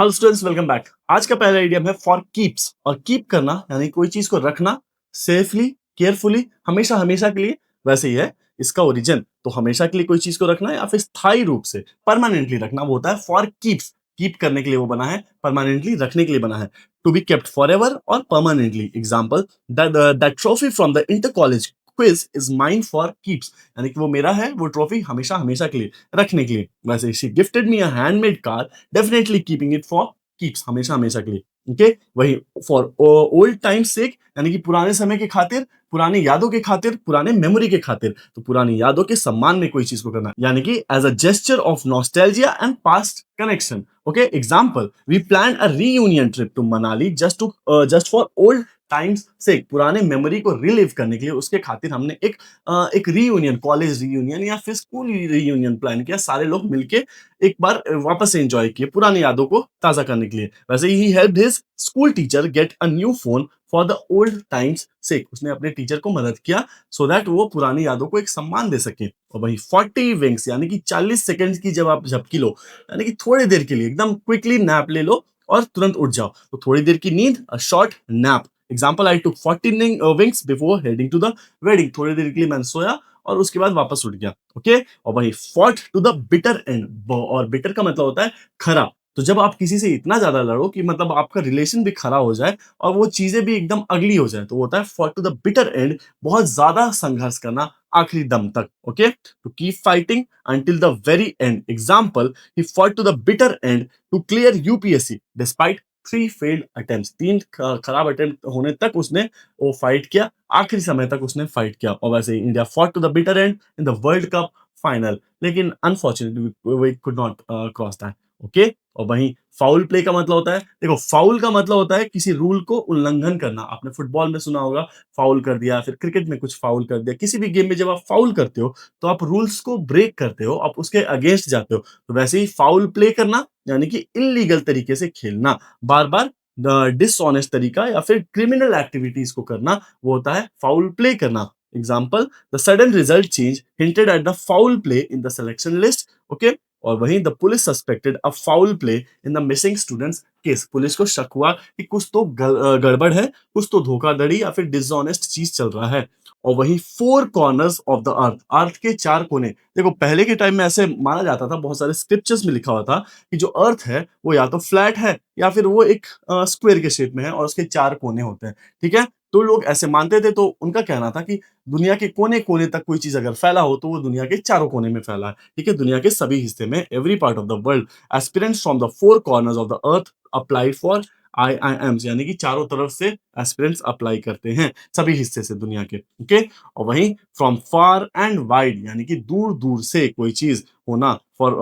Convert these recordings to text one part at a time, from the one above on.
Hello students, welcome back. आज का पहला इडियम है फॉर कीप्स। और कीप करना यानी कोई चीज को रखना सेफली, केयरफुली, हमेशा हमेशा के लिए। वैसे ही है इसका ओरिजिन। तो हमेशा के लिए कोई चीज को रखना या फिर स्थायी रूप से परमानेंटली रखना, वो होता है फॉर कीप्स। कीप करने के लिए वो बना है, परमानेंटली रखने के लिए बना है। To be kept forever और permanently. Example, that trophy from the inter college quiz is mine for keeps, यानी कि वो मेरा है, वो ट्रॉफी हमेशा हमेशा के लिए रखने के लिए। वैसे she gifted me a handmade car, definitely keeping it for keeps, हमेशा हमेशा के लिए। ओके, वही फॉर ओल्ड टाइम्स सेक, यानी कि पुराने समय के खातिर, पुरानी यादों के खातिर, पुराने मेमोरी के खातिर। तो पुरानी यादों के सम्मान में कोई चीज को करना, यानी कि as a gesture of nostalgia and past connection. Okay, example, we plan a reunion trip to Manali just for old times से, पुराने मेमोरी को रिलीव करने के लिए, उसके खातिर हमने एक रीयूनियन, कॉलेज रीयूनियन या फिर स्कूल रीयूनियन प्लान किया। सारे लोग मिलके एक बार वापस से एंजॉय किए, पुरानी यादों को ताजा करने के लिए। वैसे ही helped his school teacher get a new phone for the old times sake, उसने अपने टीचर को मदद किया सो दैट वो पुरानी यादों को एक सम्मान दे सके। और वही 40 विंग्स, यानी कि 40 सेकंड की जब आप झपकी लो, यानी कि थोड़ी देर के लिए एकदम क्विकली नैप ले लो और तुरंत उठ जाओ। तो थोड़ी देर की नींद, a short nap. Example, I took 14 winks before heading to the wedding, थोड़ी देर के लिए मैंने सोया और उसके बाद वापस उठ गया। ओके, और वही fought to the bitter end, और बिटर का मतलब होता है खरा। तो जब आप किसी से इतना ज्यादा लड़ो कि मतलब आपका रिलेशन भी खरा हो जाए और वो चीजें भी एकदम अगली हो जाए, तो वो होता है fought to the bitter end, बहुत ज्यादा संघर्ष करना आखिरी दम तक। Okay, to keep fighting until the very end. Example, he fought to the bitter end to clear UPSC despite 3 failed attempts, 3 खराब अटेम्प्ट होने तक उसने वो फाइट किया, आखिरी समय तक उसने फाइट किया। और वैसे ही India fought to the bitter end in the world cup final, लेकिन unfortunately we could not cross that. Okay, और वहीं फाउल प्ले का मतलब होता है, देखो फाउल का मतलब होता है किसी रूल को उल्लंघन करना। आपने फुटबॉल में सुना होगा, फाउल कर दिया, फिर क्रिकेट में कुछ फाउल कर दिया। किसी भी गेम में जब आप फाउल करते हो तो आप रूल्स को ब्रेक करते हो, आप उसके अगेंस्ट जाते हो। तो वैसे ही फाउल प्ले करना यानी कि इलीगल तरीके से खेलना, बार बार डिसऑनेस्ट तरीका या फिर क्रिमिनल एक्टिविटीज को करना, वो होता है फाउल प्ले करना। Example, the sudden result change hinted at the foul play in the selection list. Okay, और वहीं the police suspected a foul play in the missing students case, police को शक हुआ कि कुछ तो गड़बड़ है, कुछ तो धोखाधड़ी या फिर डिसऑनेस्ट चीज चल रहा है। और वहीं 4 corners of the earth, earth के 4 कोने। देखो पहले के टाइम में ऐसे माना जाता था, बहुत सारे स्क्रिप्चर्स में लिखा हुआ था कि जो अर्थ है वो या तो फ्लैट है या फिर वो एक स्क्वायर के शेप में है और उसके 4 कोने होते हैं। ठीक है, तो लोग ऐसे मानते थे। तो उनका कहना था कि दुनिया के कोने कोने तक कोई चीज अगर फैला हो तो वो दुनिया के चारों कोने में फैला है। ठीक है, दुनिया के सभी हिस्से में, every part of the world, aspirants from the 4 corners of the earth applied for IIMs, यानी कि चारों तरफ से एस्पिरेंट्स अप्लाई करते हैं, सभी हिस्से से दुनिया के। ओके, और वहीं फ्रॉम फार एंड वाइड, यानी कि दूर दूर से कोई चीज होना, for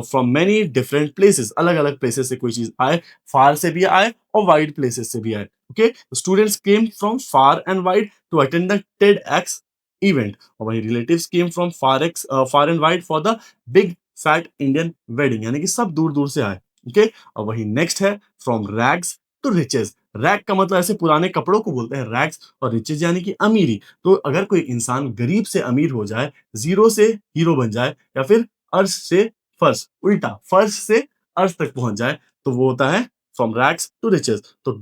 from many different places, अलग अलग प्लेसेस से कोई चीज आए, फार से भी आए और वाइड प्लेसेस से भी आए। Okay, students came from far and wide to attend the TEDx event, और वही relatives came from far and wide for the big fat Indian wedding, यानी कि सब दूर दूर से आए। ओके, और वही नेक्स्ट है from rags to riches. Rag का मतलब ऐसे पुराने कपड़ों को बोलते हैं रैग्स, और रिचेस यानी कि अमीरी। तो अगर कोई इंसान गरीब से अमीर हो जाए, जीरो से हीरो बन जाए, या फिर अर्श से फर्श, उल्टा फर्श से अर्श तक पहुंच जाए, तो वो होता है फ्रॉम रैग्स टू रिचेस। तो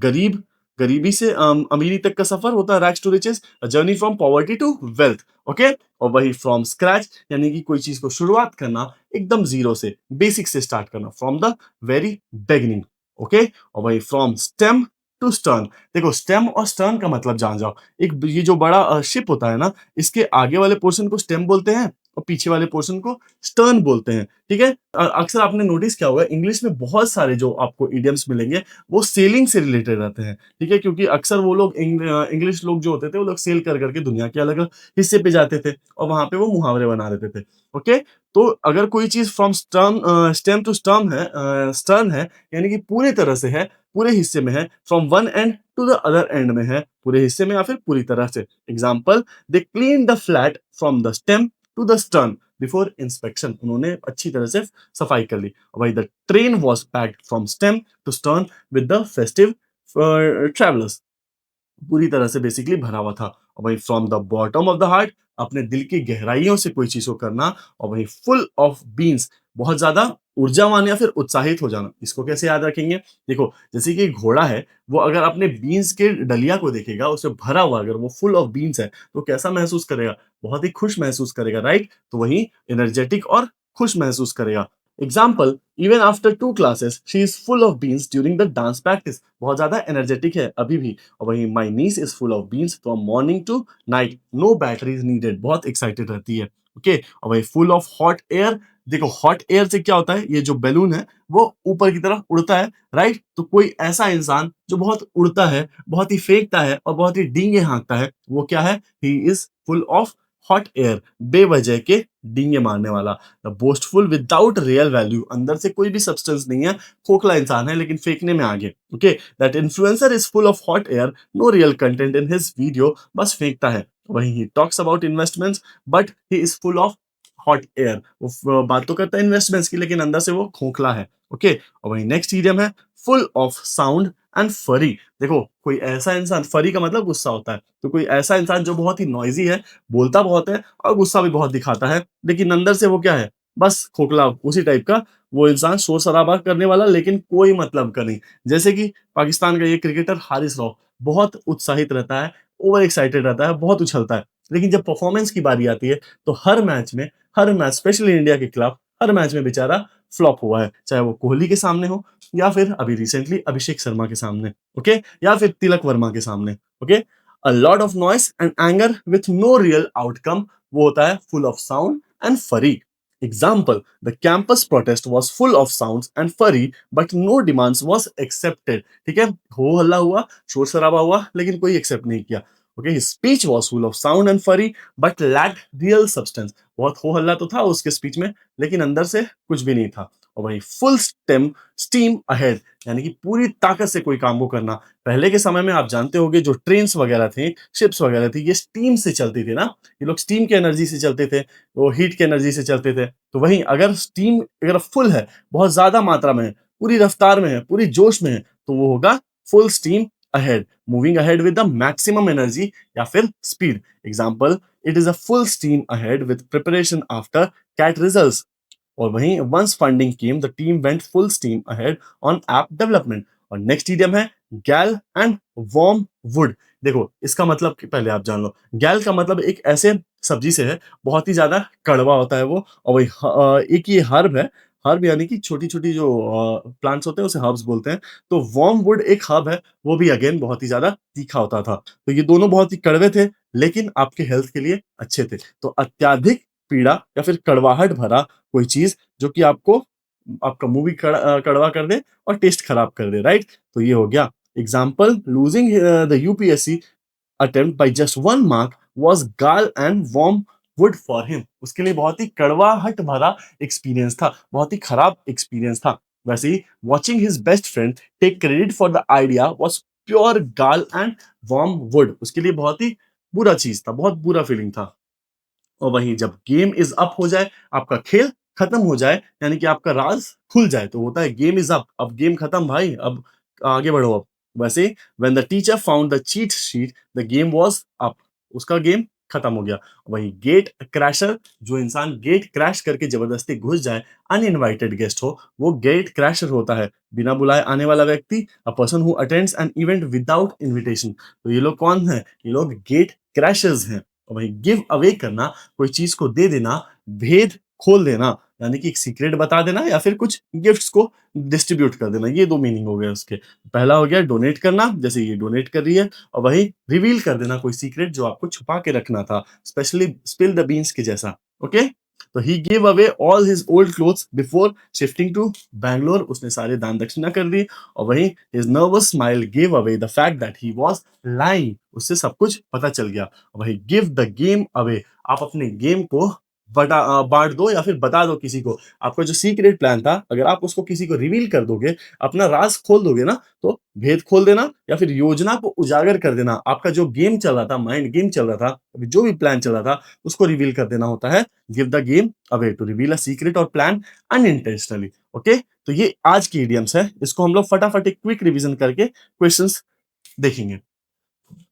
गरीबी से अमीरी तक का सफर होता है rags to riches, journey from poverty to wealth. Okay, और वही फ्रॉम स्क्रैच, यानी कि कोई चीज को शुरुआत करना एकदम जीरो से, बेसिक से स्टार्ट करना, from the very beginning. Okay, और वही फ्रॉम स्टेम टू स्टर्न। देखो स्टेम और स्टर्न का मतलब जान जाओ। एक ये जो बड़ा शिप होता है ना, इसके आगे वाले पोर्शन को स्टेम बोलते हैं और पीछे वाले पोर्शन को स्टर्न बोलते हैं। ठीक है, अक्सर आपने नोटिस किया होगा इंग्लिश में बहुत सारे जो आपको इडियम्स मिलेंगे वो सेलिंग से रिलेटेड रहते हैं। ठीक है, क्योंकि अक्सर वो लोग इंग्लिश लोग जो होते थे वो लोग सेल कर करके दुनिया के अलग अलग हिस्से पे जाते थे और वहां पे वो मुहावरे बना देते थे। ओके, तो अगर कोई चीज फ्रॉम स्टेम टू स्टर्न है, यानी कि पूरी तरह से है, पूरे हिस्से में है, from one end to the other end में है, पूरे हिस्से में या फिर पूरी तरह से। Example, they clean the flat from the stem to the stern before inspection, उन्होंने अच्छी तरह से सफाई कर ली। वही the train was packed from stem to stern with the festive travellers, पूरी तरह से बेसिकली भरा हुआ था। और वही from the bottom of the heart अपने दिल की गहराइयों से कोई चीज़ को करना, और वहीं फुल ऑफ बीन्स बहुत ज़्यादा ऊर्जावान या फिर उत्साहित हो जाना। इसको कैसे याद रखेंगे? देखो, जैसे कि एक घोड़ा है, वो अगर अपने बीन्स के डलिया को देखेगा, उससे भरा हुआ अगर वो फुल ऑफ बीन्स है, तो कैसा महसूस करेगा? बहुत ही खुश महसूस करेगा, राइट? तो वही एनर्जेटिक और खुश महसूस करेगा। Example, even after 2 classes she is full of beans during the dance practice. बहुत ज़्यादा एनर्जेटिक है अभी भी। और वहीं my niece is full of beans from morning to night, no batteries needed, बहुत एक्साइटेड रहती है। ओके, और वहीं फुल ऑफ हॉट एयर। देखो, हॉट एयर से क्या होता है, ये जो बैलून है वो ऊपर की तरफ उड़ता है, राइट? तो कोई ऐसा इंसान जो बहुत उड़ता है, बहुत ही फेंकता है और बहुत ही डींगे हाँकता है, वो क्या है? ही is full of hot air, बेवजह के डींगे मारने वाला। The boastful without real value, अंदर से कोई भी सब्सटेंस नहीं है, खोखला इंसान है लेकिन फेंकने में आगे। Okay, that influencer is full of hot air, no real content in his video, बस फेंकता है। वहीं he talks about investments but he is full of hot air, वो बात तो करता है इन्वेस्टमेंट्स की लेकिन अंदर से वो खोखला है। ओके, और वहीं नेक्स्ट इडियम है फुल ऑफ साउंड एंड फरी। देखो, कोई ऐसा इंसान, फरी का मतलब गुस्सा होता है, तो कोई ऐसा इंसान जो बहुत ही नॉइजी है, बोलता बहुत है और गुस्सा भी बहुत दिखाता है, लेकिन अंदर से वो क्या है? बस खोखला, उसी टाइप का वो इंसान, शोर शराबा करने वाला लेकिन कोई मतलब का नहीं। जैसे कि पाकिस्तान का ये क्रिकेटर हारिस राव, बहुत उत्साहित रहता है, ओवर एक्साइटेड रहता है, बहुत उछलता है, लेकिन जब परफॉर्मेंस की बारी आती है तो हर मैच स्पेशली इंडिया के खिलाफ हर मैच में बेचारा फ्लॉप हुआ है, चाहे वो कोहली के सामने हो या फिर अभी रिसेंटली अभिषेक शर्मा के सामने। ओके, या फिर तिलक वर्मा के सामने। Okay, a lot of noise and anger with no real outcome, वो होता है full of sound and fury. Example, the campus protest was full of sound and fury but no demands was accepted. ठीक है, हो हल्ला हुआ, शोर शराबा हुआ, लेकिन कोई एक्सेप्ट नहीं किया। Okay, his speech was full of sound and furry but lacked real substance। बहुत हो हल्ला तो था उसके स्पीच में, लेकिन अंदर से कुछ भी नहीं था। और वही फुल स्टीम अहेड, यानी कि पूरी ताकत से कोई काम को करना। पहले के समय में आप जानते होंगे जो ट्रेन्स वगैरह थे, शिप्स वगैरह थी, ये स्टीम से चलती थी ना, ये लोग स्टीम के एनर्जी से चलते थे, वो हीट के एनर्जी से चलते थे। तो वहीं अगर स्टीम अगर फुल है, बहुत ज्यादा मात्रा में है, पूरी रफ्तार में है, पूरी जोश में है, तो वो होगा full steam ahead, moving ahead with the maximum energy या फिर speed. Example, it is a full steam ahead with preparation after CAT results. और वहीं once funding came the team went full steam ahead on app development. और next idiom है गैल and warm would. देखो, इसका मतलब कि पहले आप जान लो, गैल का मतलब एक ऐसे सब्जी से है, बहुत ही ज्यादा कड़वा होता है वो। और वही एक ये हर्ब है, हर्ब यानी कि छोटी छोटी जो प्लांट्स होते हैं उसे हर्ब्स बोलते हैं। तो वार्म वुड एक हर्ब है, वो भी अगेन बहुत ही ज्यादा तीखा होता था। तो ये दोनों बहुत ही कड़वे थे, लेकिन आपके हेल्थ के लिए अच्छे थे। तो अत्याधिक पीड़ा या फिर कड़वाहट भरा कोई चीज जो कि आपको आपका मुंह भी कड़वा कर दे और टेस्ट खराब कर दे, राइट? तो ये हो गया example, losing the UPSC attempt by just 1 mark was gall and wormwood for him. उसके लिए बहुत ही कड़वाहट भरा एक्सपीरियंस था, बहुत ही खराब एक्सपीरियंस था। वैसे ही watching his best friend take credit for the idea was pure gall and wormwood, उसके लिए बहुत ही बुरा चीज था, बहुत बुरा फीलिंग था। और वहीं जब गेम इज अप हो जाए, आपका खेल खत्म हो जाए, यानी कि आपका राज खुल जाए, तो होता है गेम इज अप, अब गेम खत्म भाई, अब आगे बढ़ो अब। वैसे when the teacher found the cheat sheet the game was up, उसका गेम खत्म हो गया। वहीं गेट क्रैशर, जो इंसान गेट क्रैश करके जबरदस्ती घुस जाए, अनइनवाइटेड गेस्ट हो, वो गेट क्रैशर होता है, बिना बुलाए आने वाला व्यक्ति, a person who attends an event without invitation. तो ये लोग कौन है? ये लोग गेट क्रैशर्स हैं। और वहीं गिव अवे करना, कोई चीज को दे देना, भेद खोल देना, यानी कि एक सीक्रेट बता देना या फिर कुछ गिफ्ट्स को डिस्ट्रीब्यूट कर देना, ये दो मीनिंग हो गए उसके। पहला हो गया डोनेट करना, जैसे ये डोनेट कर रही है, और वही रिवील कर देना कोई सीक्रेट जो आपको छुपा के रखना था, स्पेशली स्पिल द बीन्स के जैसा। ओके, तो he give away all his old clothes before shifting to Bangalore, उसने सारे दान दक्षिणा कर दी। और वही his nervous smile give away the fact that he was lying, उससे सब कुछ पता चल गया। वही गिव द गेम अवे, आप अपने गेम को बांट दो या फिर बता दो किसी को। आपका जो सीक्रेट प्लान था, अगर आप उसको किसी को रिवील कर दोगे, अपना राज खोल दोगे ना, तो भेद खोल देना या फिर योजना को उजागर कर देना, आपका जो गेम चल रहा था, माइंड गेम चल रहा था, अभी जो भी प्लान चल रहा था, उसको रिवील कर देना होता है give the game away, to reveal a secret और प्लान अनइंटेंशनली। ओके, तो ये आज की इडियम्स है, इसको हम लोग फटाफट एक क्विक रिवीजन करके क्वेश्चंस देखेंगे।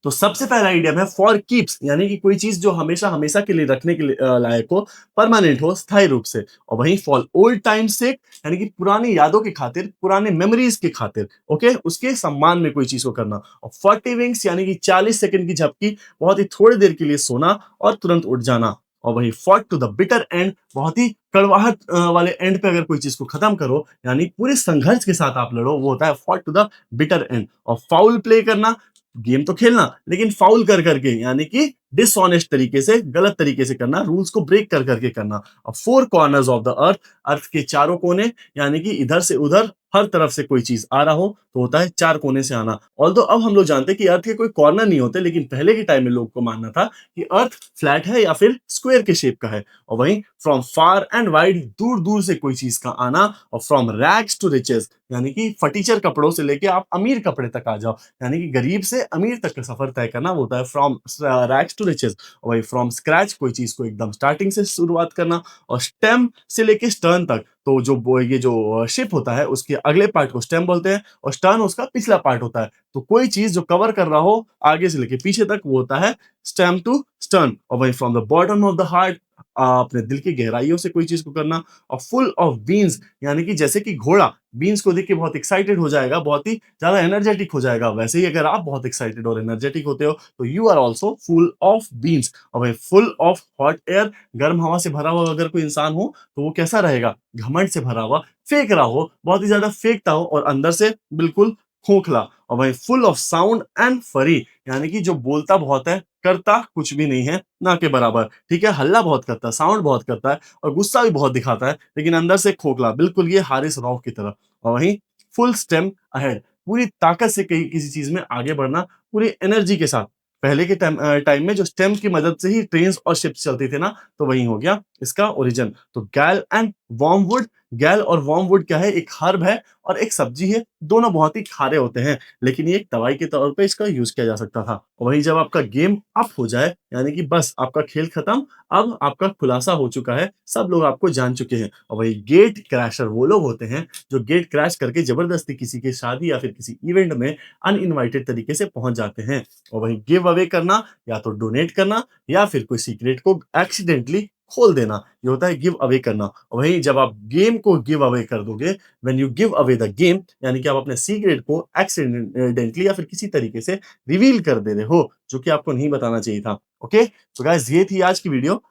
तो सबसे पहला आइडियम है फॉर कीप्स, यानी कि कोई चीज जो हमेशा हमेशा के लिए रखने के लिए लायक हो, परमानेंट हो, स्थायी रूप से। और वहीं फॉर ओल्ड टाइम सेक, यानी कि पुरानी यादों की खातिर, पुराने मेमोरीज की खातिर, ओके, उसके सम्मान में कोई चीज को करना। और 40 विंग्स, यानी कि 40 सेकंड की झपकी, बहुत ही थोड़ी देर के लिए सोना और तुरंत उठ जाना। और वही fought to the bitter end, बहुत ही कड़वाहट वाले एंड पे अगर कोई चीज को खत्म करो, यानी पूरे संघर्ष के साथ आप लड़ो, वो होता है fought to the bitter end. और फाउल प्ले करना, गेम तो खेलना लेकिन फाउल कर करके, यानी कि डिसऑनेस्ट तरीके से, गलत तरीके से करना, रूल्स को ब्रेक कर करके करना। और four corners of the earth, earth के चारों कोने, यानी कि इधर से उधर हर तरफ से कोई चीज आ रहा हो तो होता है चार कोने से आना। ऑल्दो अब हम लोग जानते हैं कि अर्थ के कोई कॉर्नर नहीं होते, लेकिन पहले के टाइम में लोग को मानना था कि अर्थ फ्लैट है या फिर स्क्वायर के शेप का है। और वहीं फ्रॉम फार एंड वाइड, दूर दूर से कोई चीज का आना। और फ्रॉम रैग्स टू रिचेस, यानी कि फटीचर कपड़ों से लेके आप अमीर कपड़े तक आ जाओ, यानी कि गरीब से अमीर तक का सफर तय करना, वो होता है फ्रॉम रैग्स टू रिचेस। और वही फ्रॉम स्क्रैच, कोई चीज को एकदम स्टार्टिंग से शुरुआत करना। और स्टेम से लेके स्टर्न तक, तो जो ये जो शिप होता है उसके अगले पार्ट को स्टेम बोलते हैं, और स्टर्न उसका पिछला पार्ट होता है। तो कोई चीज जो कवर कर रहा हो आगे से लेके पीछे तक, वो होता है स्टेम टू स्टर्न। और वही from the bottom of the heart, अपने दिल की गहराइयों से कोई चीज को करना। और फुल ऑफ बीन्स, यानी कि जैसे कि घोड़ा बीन्स को देख के बहुत एक्साइटेड हो जाएगा, बहुत ही ज्यादा एनर्जेटिक हो जाएगा, वैसे ही अगर आप बहुत एक्साइटेड और एनर्जेटिक होते हो तो you are also full of beans. और वही फुल ऑफ हॉट एयर, गर्म हवा से भरा हुआ अगर कोई इंसान हो तो वो कैसा रहेगा? घमंड से भरा हुआ, फेंक रहा हो, बहुत ही ज्यादा फेंकता हो, और अंदर से बिल्कुल खोखला। और वही फुल ऑफ साउंड एंड फरी, यानी कि जो बोलता बहुत है, करता कुछ भी नहीं है, ना के बराबर। ठीक है, हल्ला बहुत करता है, साउंड बहुत करता है, और गुस्सा भी बहुत दिखाता है, लेकिन अंदर से खोखला, बिल्कुल ये हारिस रॉफ की तरह। और वहीं फुल स्टेम अहेड, पूरी ताकत से कहीं किसी चीज में आगे बढ़ना, पूरी एनर्जी के साथ। पहले के टाइम में जो स्टेम की मदद से ही ट्रेन और शिप्स चलती थी ना, तो वही हो गया इसका ओरिजिन। तो गैल एंड वॉर्मवुड, गैल और वॉर्मवुड क्या है? एक हर्ब है और एक सब्जी है, दोनों बहुत ही खारे होते हैं, लेकिन ये एक दवाई के तौर पे इसका यूज किया जा सकता था। वहीं जब आपका गेम अप हो जाए, यानी कि बस आपका खेल खत्म, अब आपका खुलासा हो चुका है, सब लोग आपको जान चुके हैं। और वही गेट क्रैशर वो लोग होते हैं जो गेट क्रैश करके जबरदस्ती किसी की शादी या फिर किसी इवेंट में अनइनवाइटेड तरीके से पहुंच जाते हैं। और वही गिव अवे करना, या तो डोनेट करना, या फिर कोई सीक्रेट को एक्सीडेंटली खोल देना, ये होता है गिव अवे करना। और वहीं जब आप गेम को गिव अवे कर दोगे, when you give away the game, यानी कि आप अपने सीक्रेट को एक्सीडेंटली या फिर किसी तरीके से रिवील कर दे रहे हो, जो कि आपको नहीं बताना चाहिए था। ओके, तो गाइस ये थी आज की वीडियो।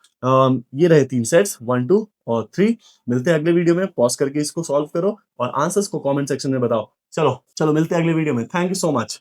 ये रहे 3 सेट्स 1, 2 और 3। मिलते हैं अगले वीडियो में, पॉज़ करके इसको सॉल्व करो और आंसर्स को कमेंट सेक्शन में बताओ। चलो, चलो मिलते हैं अगले वीडियो में। Thank you so much.